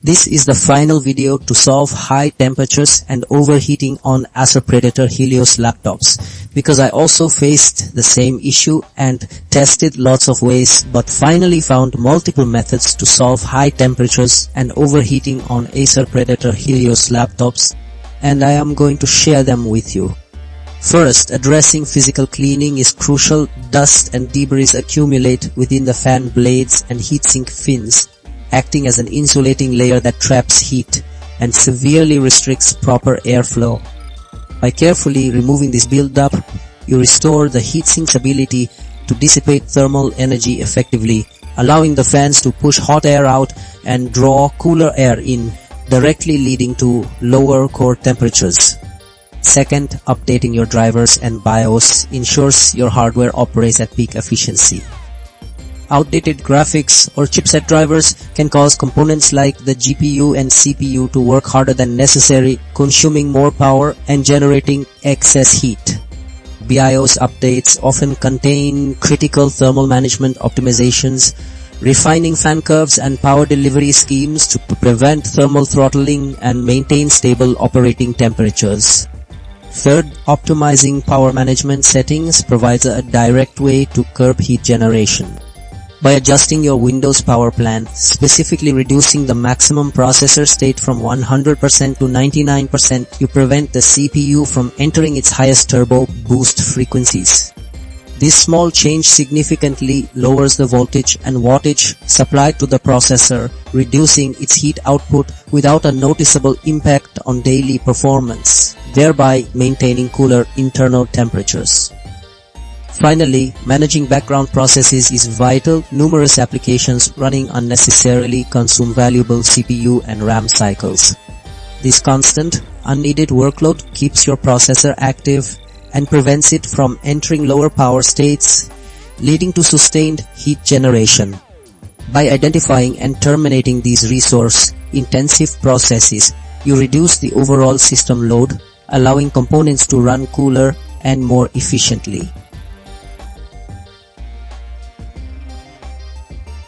This is the final video to solve high temperatures and overheating on Acer Predator Helios laptops, because I also faced the same issue and tested lots of ways but finally found multiple methods to solve high temperatures and overheating on Acer Predator Helios laptops, and I am going to share them with you. First, addressing physical cleaning is crucial. Dust and debris accumulate within the fan blades and heatsink fins, acting as an insulating layer that traps heat and severely restricts proper airflow. By carefully removing this buildup, you restore the heatsink's ability to dissipate thermal energy effectively, allowing the fans to push hot air out and draw cooler air in, directly leading to lower core temperatures. Second, updating your drivers and BIOS ensures your hardware operates at peak efficiency. Outdated graphics or chipset drivers can cause components like the GPU and CPU to work harder than necessary, consuming more power and generating excess heat. BIOS updates often contain critical thermal management optimizations, refining fan curves and power delivery schemes to prevent thermal throttling and maintain stable operating temperatures. Third, optimizing power management settings provides a direct way to curb heat generation. By adjusting your Windows power plan, specifically reducing the maximum processor state from 100% to 99%, you prevent the CPU from entering its highest turbo boost frequencies. This small change significantly lowers the voltage and wattage supplied to the processor, reducing its heat output without a noticeable impact on daily performance, thereby maintaining cooler internal temperatures. Finally, managing background processes is vital. Numerous applications running unnecessarily consume valuable CPU and RAM cycles. This constant, unneeded workload keeps your processor active and prevents it from entering lower power states, leading to sustained heat generation. By identifying and terminating these resource-intensive processes, you reduce the overall system load, allowing components to run cooler and more efficiently.